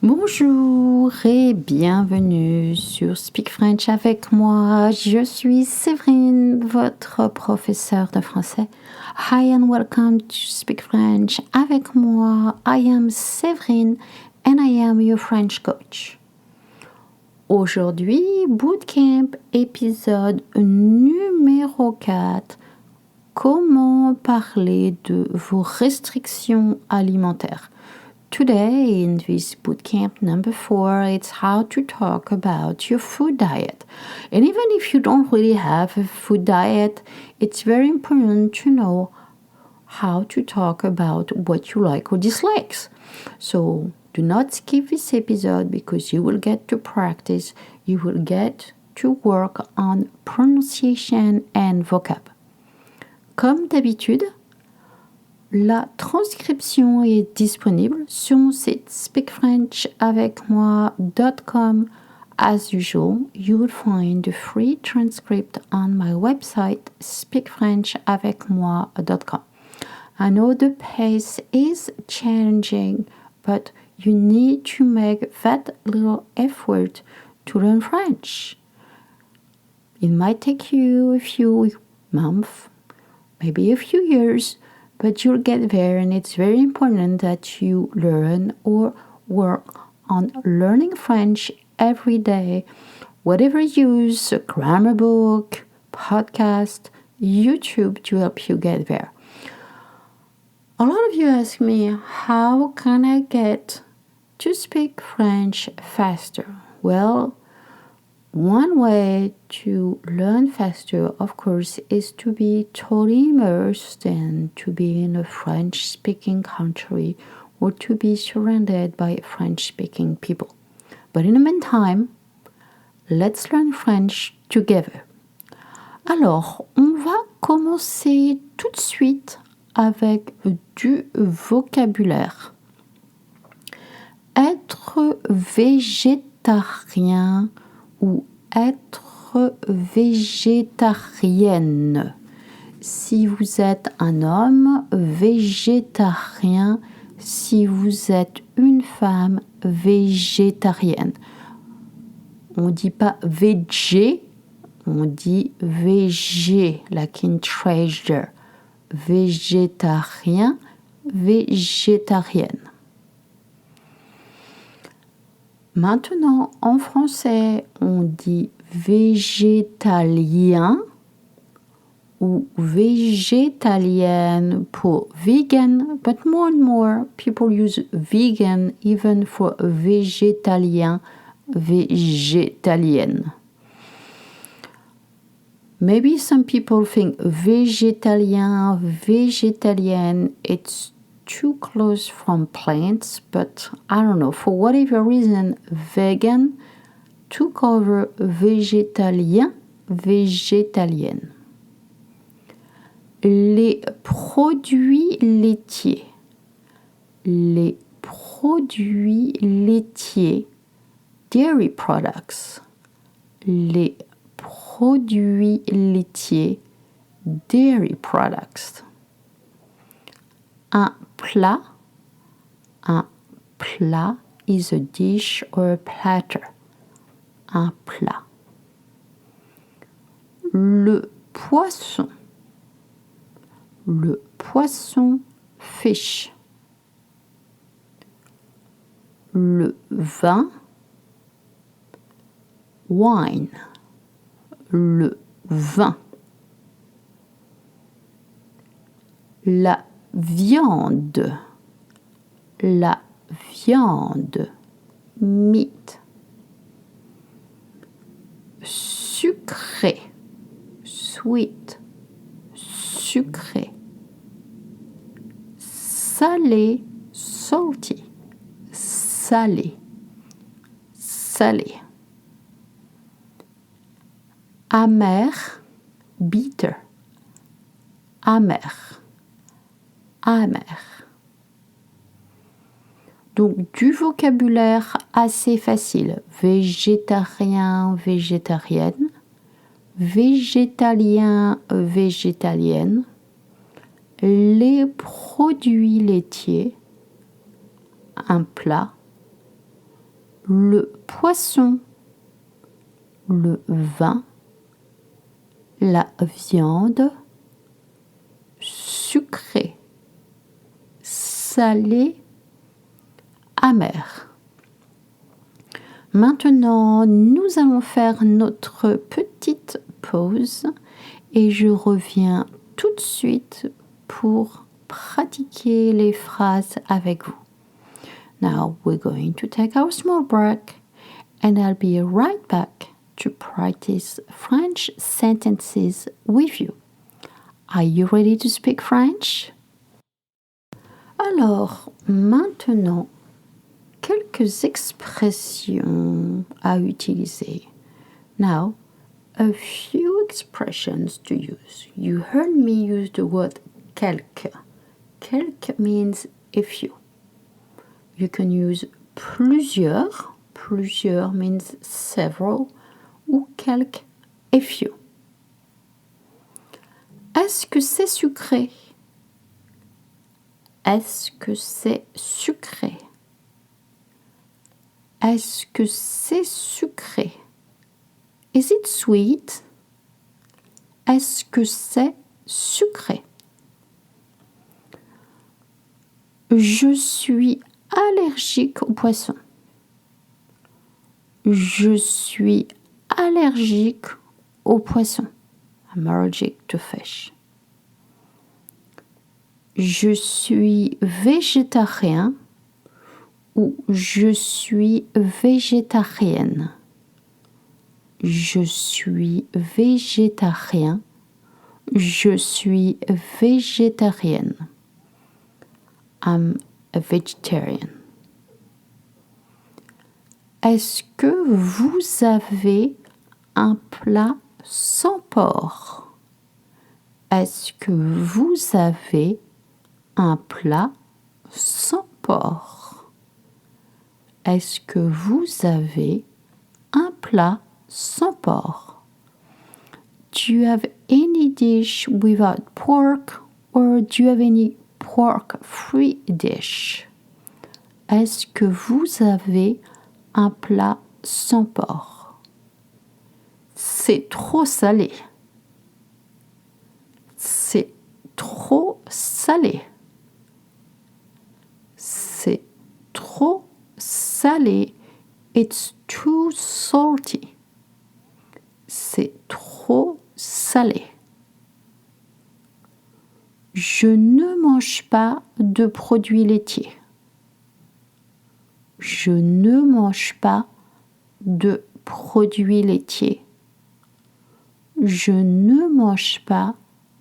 Bonjour et bienvenue sur Speak French avec moi. Je suis Séverine, votre professeure de français. Hi and welcome to Speak French avec moi. I am Séverine and I am your French coach. Aujourd'hui, Bootcamp épisode numéro 4. Comment parler de vos restrictions alimentaires? Today, in this bootcamp number 4, it's how to talk about your food diet. And even if you don't really have a food diet, it's very important to know how to talk about what you like or dislikes. So do not skip this episode because you will get to practice, you will get to work on pronunciation and vocab. Comme d'habitude, la transcription est disponible sur mon site speakfrenchavecmoi.com. As usual, you will find the free transcript on my website speakfrenchavecmoi.com. I know the pace is challenging, but you need to make that little effort to learn French. It might take you a few months, maybe a few years, but you'll get there, and it's very important that you learn or work on learning French every day. Whatever you use, a grammar book, podcast, YouTube to help you get there. A lot of you ask me, how can I get to speak French faster? Well, one way to learn faster, of course, is to be totally immersed and to be in a French-speaking country or to be surrounded by French-speaking people. But in the meantime, let's learn French together. Alors, on va commencer tout de suite avec du vocabulaire. Être végétarien ou être végétarienne. Si vous êtes un homme, végétarien. Si vous êtes une femme, végétarienne. On ne dit pas végé, on dit végé, like in treasure. Végétarien, végétarienne. Maintenant, en français, on dit végétalien ou végétalienne pour vegan, but more and more people use vegan even for végétalien, végétalienne. Maybe some people think végétalien, végétalienne, it's too close from plants, but I don't know, for whatever reason, vegan took over végétalien, végétalienne. Les produits laitiers. Les produits laitiers, dairy products. Les produits laitiers, dairy products. Un plat is a dish or a platter. Un plat. Le poisson, fish. Le vin, wine. Le vin. La viande, meat. Sucré, sweet, sucré. Salé, salty, salé, salé. Amer, bitter, amer, amer. Donc du vocabulaire assez facile. Végétarien, végétarienne. Végétalien, végétalienne. Les produits laitiers. Un plat. le poisson, le vin, la viande, sucrée, salée, amère. Maintenant, nous allons faire notre petite pause et je reviens tout de suite pour pratiquer les phrases avec vous. Now we're going to take our small break and I'll be right back to practice French sentences with you. Are you ready to speak French? Alors, maintenant, quelques expressions à utiliser. Now, a few expressions to use. You heard me use the word quelque. Quelque means a few. You can use plusieurs. Plusieurs means several. Ou quelque, a few. Est-ce que c'est sucré? Est-ce que c'est sucré? Est-ce que c'est sucré? Is it sweet? Est-ce que c'est sucré? Je suis allergique aux poissons. Je suis allergique aux poissons. I'm allergic to fish. Je suis végétarien ou je suis végétarienne. Je suis végétarien. Je suis végétarienne. I'm a vegetarian. Est-ce que vous avez un plat sans porc? Est-ce que vous avez un plat sans porc? Est-ce que vous avez un plat sans porc? Do you have any dish without pork or do you have any pork-free dish? Est-ce que vous avez un plat sans porc? C'est trop salé. C'est trop salé. C'est trop salé. It's too salty. C'est trop salé. Je ne mange pas de produits laitiers. Je ne mange pas de produits laitiers. Je ne mange pas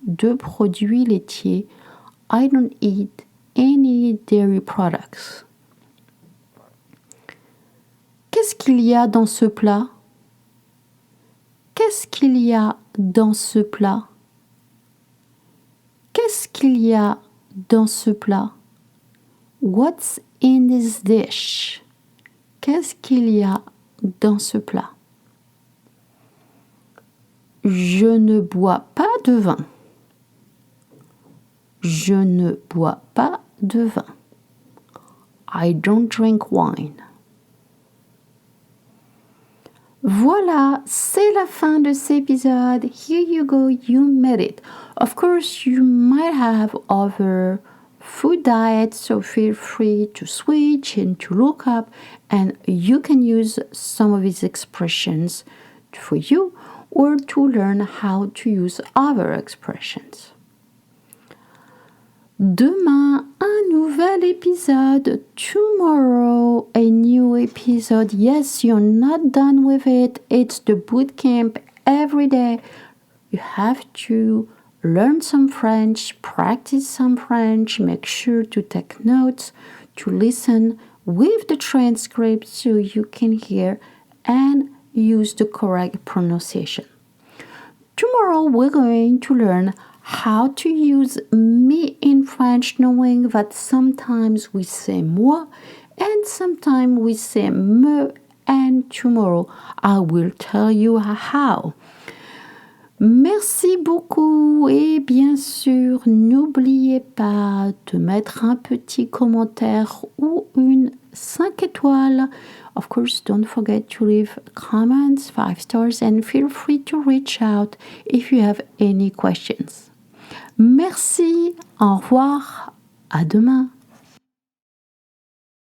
de produits laitiers. I don't eat any dairy products. Qu'est-ce qu'il y a dans ce plat? Qu'est-ce qu'il y a dans ce plat? Qu'est-ce qu'il y a dans ce plat? What's in this dish? Qu'est-ce qu'il y a dans ce plat? Je ne bois pas de vin. Je ne bois pas de vin. I don't drink wine. Voilà, c'est la fin de cet épisode. Here you go, you made it. Of course, you might have other food diets, so feel free to switch and to look up, and you can use some of these expressions for you or to learn how to use other expressions. Demain, un nouvel épisode. Tomorrow, a new episode. Yes, you're not done with it. It's the boot camp every day. You have to learn some French, practice some French, make sure to take notes, to listen with the transcript so you can hear and use the correct pronunciation. Tomorrow, we're going to learn how to use me in French, knowing that sometimes we say moi and sometimes we say me, and tomorrow I will tell you how. Merci beaucoup et bien sûr, n'oubliez pas de mettre un petit commentaire ou une 5 étoiles. Of course, don't forget to leave comments, 5 stars, and feel free to reach out if you have any questions. Merci, au revoir, à demain.